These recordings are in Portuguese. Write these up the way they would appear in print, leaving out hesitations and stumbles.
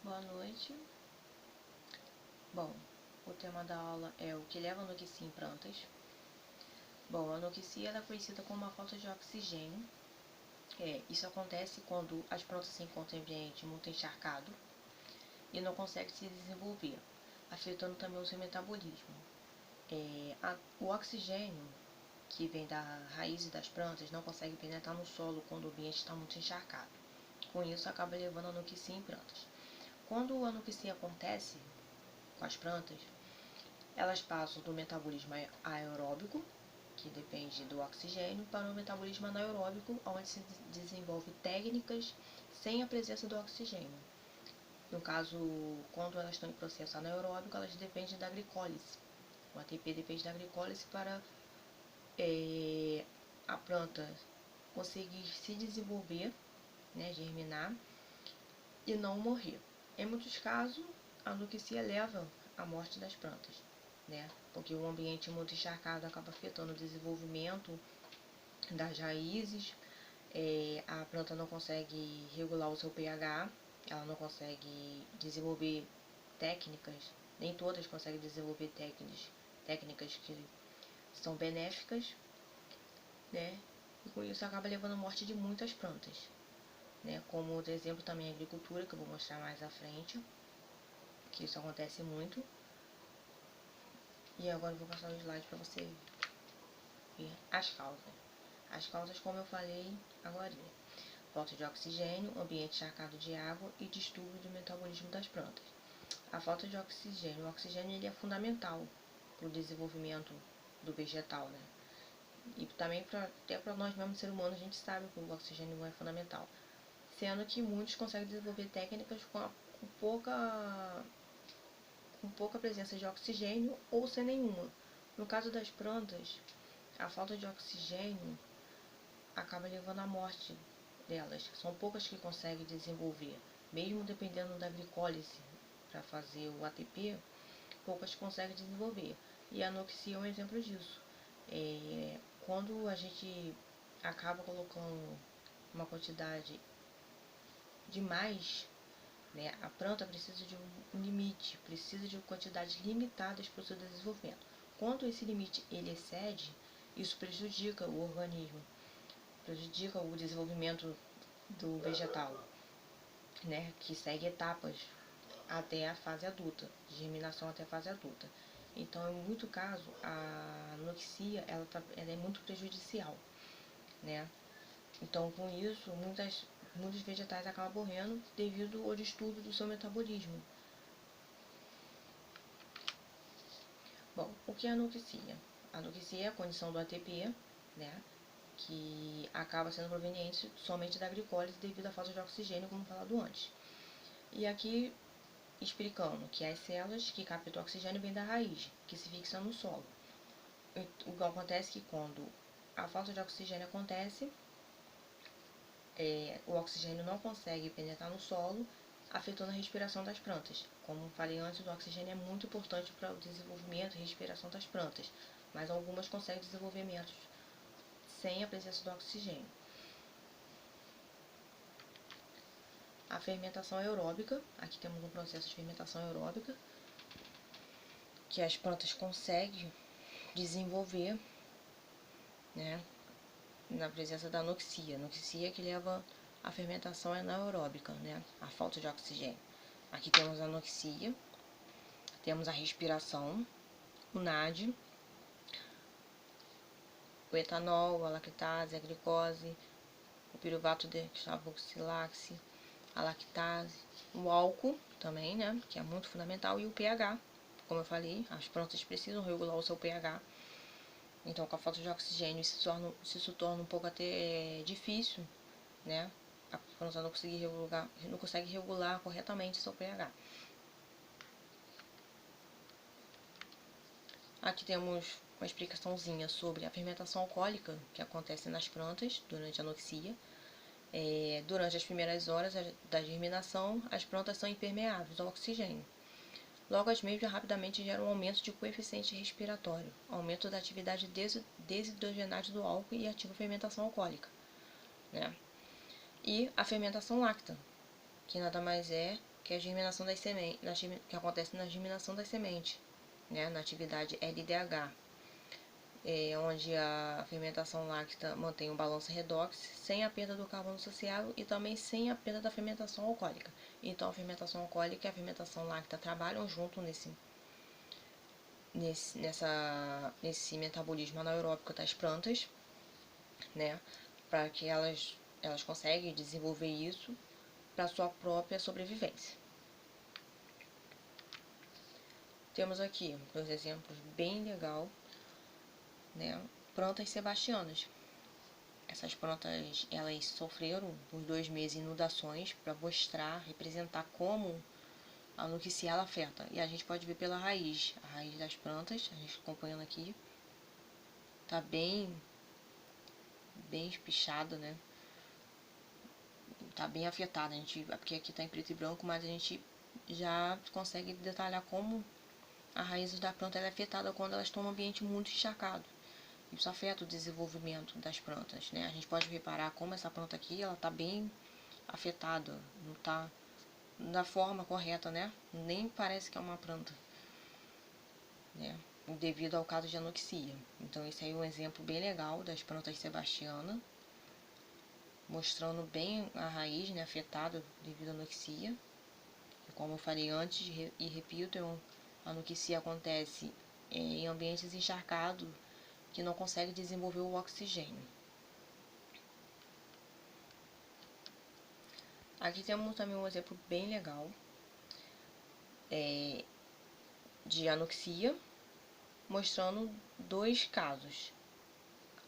Boa noite. Bom, o tema da aula é o que leva a anoxia em plantas. Bom, a anoxia é conhecida como uma falta de oxigênio. Isso acontece quando as plantas se encontram em ambiente muito encharcado e não conseguem se desenvolver, afetando também o seu metabolismo. O oxigênio que vem da raiz das plantas não consegue penetrar no solo quando o ambiente está muito encharcado. Com isso, acaba levando a anoxia em plantas. Quando a anoxia acontece com as plantas, elas passam do metabolismo aeróbico, que depende do oxigênio, para o metabolismo anaeróbico, onde se desenvolve técnicas sem a presença do oxigênio. No caso, quando elas estão em processo anaeróbico, elas dependem da glicólise. O ATP depende da glicólise para a planta conseguir se desenvolver, germinar e não morrer. Em muitos casos, a anoxia leva à morte das plantas, porque o ambiente muito encharcado acaba afetando o desenvolvimento das raízes, a planta não consegue regular o seu pH, ela não consegue desenvolver técnicas, nem todas conseguem desenvolver técnicas que são benéficas, e com isso acaba levando à morte de muitas plantas. Como outro exemplo também a agricultura, que eu vou mostrar mais à frente, que isso acontece muito. E agora eu vou passar o slide para você ver as causas. As causas, como eu falei agora, falta de oxigênio, ambiente encharcado de água e distúrbio do metabolismo das plantas. A falta de oxigênio, o oxigênio ele é fundamental para o desenvolvimento do vegetal, E também até para nós mesmos, seres humanos, a gente sabe que o oxigênio é fundamental. Sendo que muitos conseguem desenvolver técnicas com pouca presença de oxigênio ou sem nenhuma. No caso das plantas, a falta de oxigênio acaba levando à morte delas. São poucas que conseguem desenvolver. Mesmo dependendo da glicólise para fazer o ATP, poucas conseguem desenvolver. E a anoxia é um exemplo disso. Quando a gente acaba colocando uma quantidade demais, a planta precisa de um limite, precisa de quantidades limitadas para o seu desenvolvimento. Quando esse limite ele excede, isso prejudica o organismo, prejudica o desenvolvimento do vegetal, que segue etapas até a fase adulta, de germinação até a fase adulta. Então, em muito caso, a anoxia ela é muito prejudicial, Então, com isso, muitos vegetais acabam morrendo devido ao distúrbio do seu metabolismo. Bom, o que é anoxia? A anoxia é a condição do ATP, que acaba sendo proveniente somente da glicólise devido à falta de oxigênio, como falado antes. E aqui explicando que as células que captam o oxigênio vêm da raiz, que se fixa no solo. O que acontece é que quando a falta de oxigênio acontece, o oxigênio não consegue penetrar no solo, afetando a respiração das plantas. Como falei antes, o oxigênio é muito importante para o desenvolvimento e respiração das plantas, mas algumas conseguem desenvolvimento sem a presença do oxigênio. A fermentação aeróbica, aqui temos um processo de fermentação aeróbica, que as plantas conseguem desenvolver, na presença da anoxia. Anoxia que leva à fermentação anaeróbica, a falta de oxigênio. Aqui temos a anoxia, temos a respiração, o NAD, o etanol, a lactase, a glicose, o piruvato decarboxilaxe, a lactase, o álcool também, que é muito fundamental, e o pH. Como eu falei, as plantas precisam regular o seu pH. Então, com a falta de oxigênio, isso torna um pouco até difícil, A planta não consegue regular corretamente o seu pH. Aqui temos uma explicaçãozinha sobre a fermentação alcoólica que acontece nas plantas durante a anoxia. Durante as primeiras horas da germinação, as plantas são impermeáveis ao oxigênio. Logo, as mesmas rapidamente geram um aumento de coeficiente respiratório, aumento da atividade desidrogenase do álcool e ativa a fermentação alcoólica. E a fermentação láctea, que nada mais é que é a germinação das sementes, que acontece na germinação das sementes, né, na atividade LDH, onde a fermentação láctea mantém um balanço redox sem a perda do carbono associado e também sem a perda da fermentação alcoólica. Então, a fermentação alcoólica e a fermentação láctea trabalham junto nesse metabolismo anaeróbico das plantas, né, para que elas conseguem desenvolver isso para sua própria sobrevivência. Temos aqui dois exemplos bem legal, né, plantas sebastianas. Essas plantas, elas sofreram por 2 meses inundações para mostrar, representar como a nuquicea ela afeta. E a gente pode ver pela raiz, a raiz das plantas, a gente acompanhando aqui, tá bem espichada, né? Tá bem afetada, porque aqui tá em preto e branco, mas a gente já consegue detalhar como a raiz da planta é afetada quando elas estão num ambiente muito encharcado. Isso afeta o desenvolvimento das plantas, né? A gente pode reparar como essa planta aqui, ela tá bem afetada, não tá da forma correta, né? Nem parece que é uma planta, né? Devido ao caso de anoxia. Então, esse aí é um exemplo bem legal das plantas sebastianas, mostrando bem a raiz, né, afetada devido à anoxia. E como eu falei antes, e repito, a anoxia acontece em ambientes encharcados que não conseguem desenvolver o oxigênio. Aqui temos também um exemplo bem legal de anoxia, mostrando 2 casos.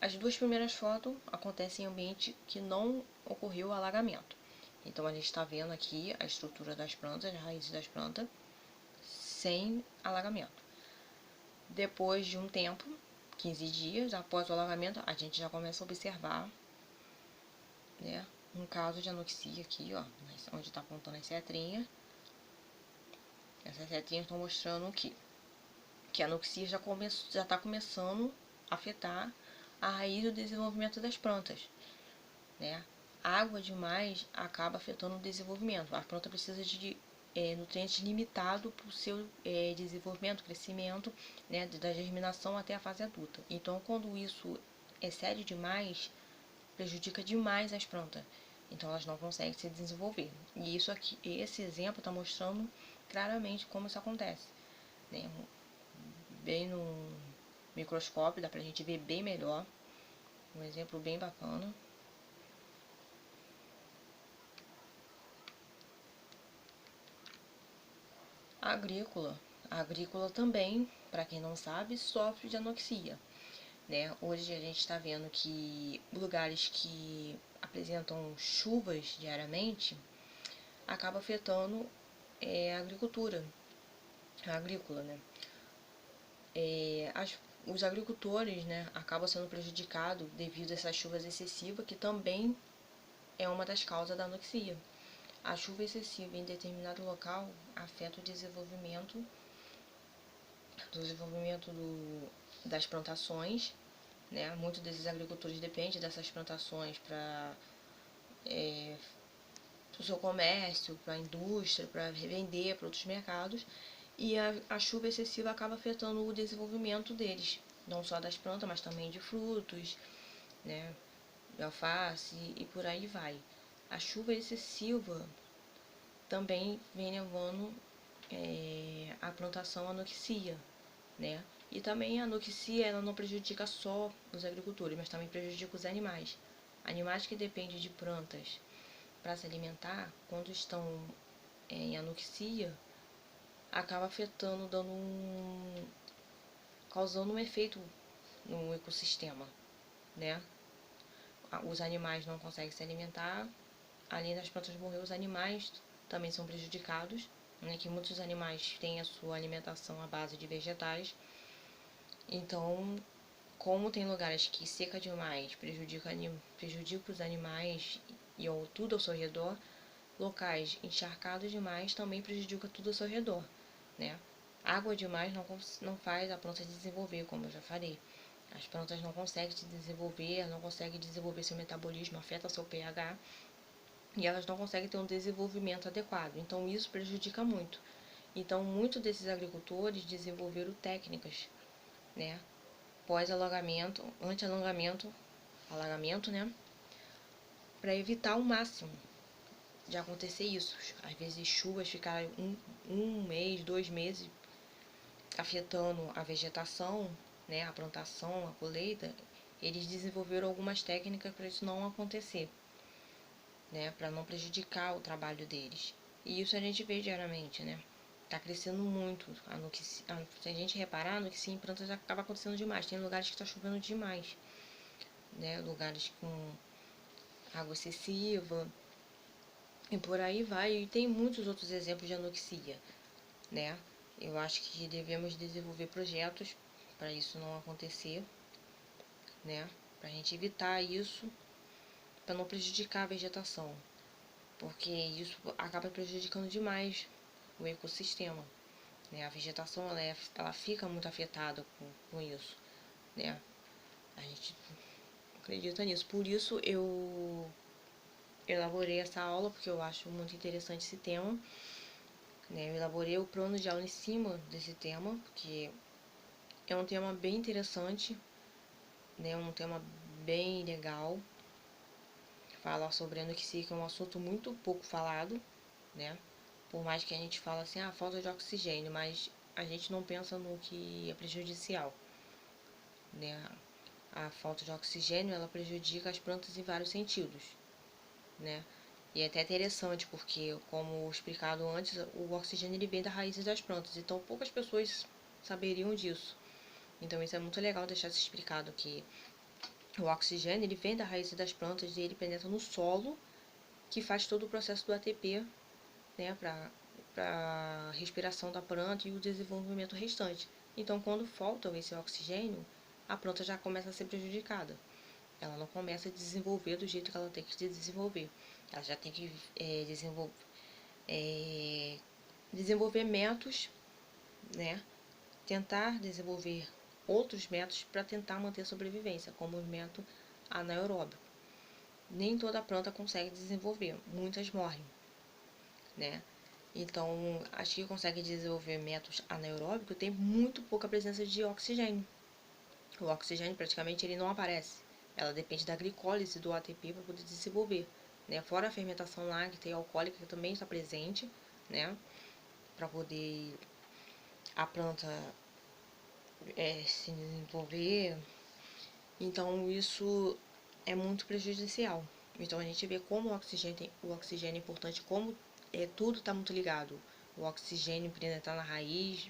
As 2 primeiras fotos acontecem em ambiente que não ocorreu alagamento. Então, a gente está vendo aqui a estrutura das plantas, as raízes das plantas, sem alagamento. Depois de um tempo, 15 dias após o alagamento, a gente já começa a observar, né, um caso de anoxia aqui, ó, onde está apontando as setrinhas. Essas setrinhas estão mostrando que a anoxia já está começando a afetar a raiz do desenvolvimento das plantas, né? Água demais acaba afetando o desenvolvimento. A planta precisa de nutrientes limitados para o seu desenvolvimento, crescimento, né, da germinação até a fase adulta. Então, quando isso excede demais, prejudica demais as plantas. Então, elas não conseguem se desenvolver. E isso aqui, esse exemplo está mostrando claramente como isso acontece, né? Bem no microscópio, dá pra gente ver bem melhor. Um exemplo bem bacana. A agrícola também, para quem não sabe, sofre de anoxia, né? Hoje a gente está vendo que lugares que apresentam chuvas diariamente acaba afetando a agricultura, a agrícola, né? Os agricultores, né, acabam sendo prejudicados devido a essas chuvas excessivas, que também é uma das causas da anoxia. A chuva excessiva em determinado local afeta o desenvolvimento das plantações, né? Muitos desses agricultores dependem dessas plantações para o seu comércio, para a indústria, para revender para outros mercados, e a chuva excessiva acaba afetando o desenvolvimento deles, não só das plantas, mas também de frutos, né? De alface e por aí vai. A chuva excessiva também vem levando a plantação anoxia, né? E também a anoxia, ela não prejudica só os agricultores, mas também prejudica os animais. Animais que dependem de plantas para se alimentar, quando estão em anoxia, acaba afetando, causando um efeito no ecossistema, né? Os animais não conseguem se alimentar, além das plantas morrer, os animais também são prejudicados, né? Que muitos animais têm a sua alimentação à base de vegetais. Então, como tem lugares que seca demais, prejudica os animais e tudo ao seu redor, locais encharcados demais também prejudica tudo ao seu redor, né? Água demais não faz a planta desenvolver, como eu já falei. As plantas não conseguem se desenvolver, não conseguem desenvolver seu metabolismo, afeta seu pH. e elas não conseguem ter um desenvolvimento adequado. Então isso prejudica muito. Então muitos desses agricultores desenvolveram técnicas, né, pós-alagamento, anti-alagamento, alagamento, né, para evitar ao máximo de acontecer isso. Às vezes chuvas ficaram um mês, 2 meses afetando a vegetação, né, a plantação, a colheita. Eles desenvolveram algumas técnicas para isso não acontecer, né, para não prejudicar o trabalho deles. E isso a gente vê diariamente, né? Tá crescendo muito. Se a gente reparar, no que sim, plantas acaba acontecendo demais. Tem lugares que está chovendo demais, né? Lugares com água excessiva e por aí vai. E tem muitos outros exemplos de anoxia, né? Eu acho que devemos desenvolver projetos para isso não acontecer, né? Para a gente evitar isso, para não prejudicar a vegetação, porque isso acaba prejudicando demais o ecossistema, né? A vegetação ela fica muito afetada com isso, né? A gente acredita nisso. Por isso eu elaborei essa aula, porque eu acho muito interessante esse tema, né? Eu elaborei o plano de aula em cima desse tema, porque é um tema bem interessante, né? Um tema bem legal. Falar sobre anoxia, que é um assunto muito pouco falado, né? Por mais que a gente fale assim, falta de oxigênio, mas a gente não pensa no que é prejudicial, né? A falta de oxigênio, ela prejudica as plantas em vários sentidos, né? E é até interessante porque, como explicado antes, o oxigênio ele vem das raízes das plantas, então poucas pessoas saberiam disso. Então isso é muito legal deixar isso explicado, que o oxigênio ele vem das raízes das plantas e ele penetra no solo, que faz todo o processo do ATP, né, para respiração da planta e o desenvolvimento restante. Então, quando falta esse oxigênio, a planta já começa a ser prejudicada. Ela não começa a desenvolver do jeito que ela tem que se desenvolver. Ela já tem que desenvolver métodos, né? Tentar desenvolver outros métodos para tentar manter a sobrevivência, como o método anaeróbio. Nem toda planta consegue desenvolver, muitas morrem, né? Então, as que conseguem desenvolver métodos anaeróbicos tem muito pouca presença de oxigênio. O oxigênio praticamente ele não aparece. Ela depende da glicólise do ATP para poder desenvolver, né? Fora a fermentação láctea e alcoólica que também está presente, né? Para poder a planta se desenvolver. Então isso é muito prejudicial. Então a gente vê como o oxigênio é importante, como tudo está muito ligado. O oxigênio penetrar na raiz,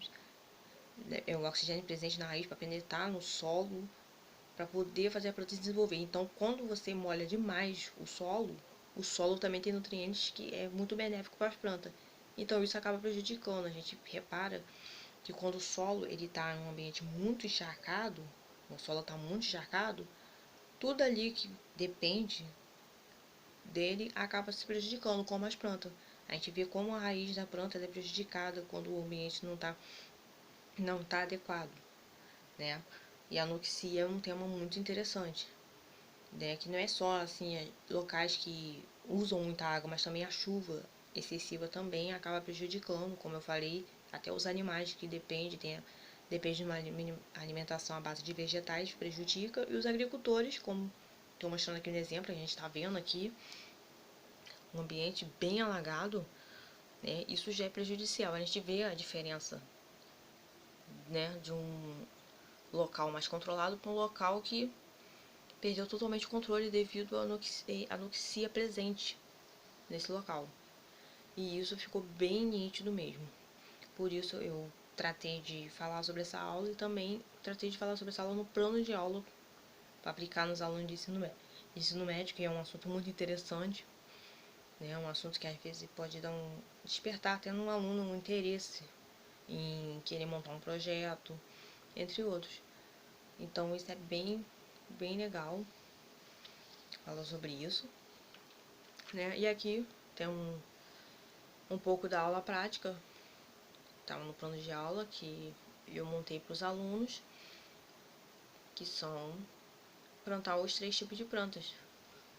o oxigênio presente na raiz para penetrar no solo, para poder fazer a planta se desenvolver. Então, quando você molha demais o solo também tem nutrientes que é muito benéfico para as plantas. Então, isso acaba prejudicando. A gente repara que quando o solo ele está em um ambiente muito encharcado, o solo está muito encharcado, tudo ali que depende dele acaba se prejudicando, como as plantas. A gente vê como a raiz da planta é prejudicada quando o ambiente não tá adequado, né? E a anoxia é um tema muito interessante, né? Que não é só assim locais que usam muita água, mas também a chuva excessiva também acaba prejudicando, como eu falei, até os animais que depende de uma alimentação à base de vegetais prejudica, e os agricultores, como estou mostrando aqui no exemplo, a gente está vendo aqui um ambiente bem alagado, né? Isso já é prejudicial. A gente vê a diferença, né, de um local mais controlado para um local que perdeu totalmente o controle devido à anoxia presente nesse local. E isso ficou bem nítido mesmo. Por isso eu tratei de falar sobre essa aula e também tratei de falar sobre essa aula no plano de aula para aplicar nos alunos de ensino médio, que é um assunto muito interessante, né? Um assunto que às vezes pode despertar até no aluno um interesse em querer montar um projeto, entre outros. Então isso é bem, bem legal falar sobre isso, né? E aqui tem um pouco da aula prática, tá no plano de aula que eu montei para os alunos, que são plantar os 3 tipos de plantas,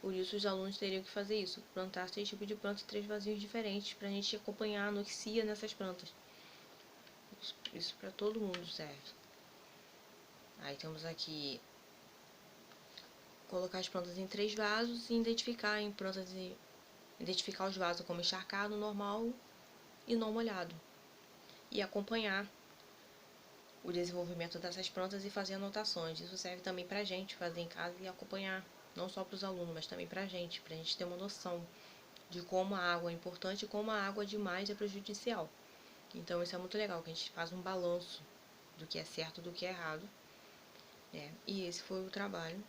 Por isso os alunos teriam que fazer isso, plantar 6 tipos de plantas e 3 vasinhos diferentes, para a gente acompanhar a anoxia nessas plantas. Isso para todo mundo serve. Aí temos aqui colocar as plantas em 3 vasos e identificar identificar os vasos como encharcado, normal e não molhado. E acompanhar o desenvolvimento dessas plantas e fazer anotações. Isso serve também para a gente fazer em casa e acompanhar, não só para os alunos, mas também para a gente ter uma noção de como a água é importante e como a água demais é prejudicial. Então isso é muito legal, que a gente faz um balanço do que é certo e do que é errado. E esse foi o trabalho,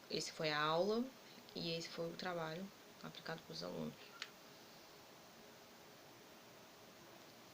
esse foi a aula e esse foi o trabalho aplicado para os alunos.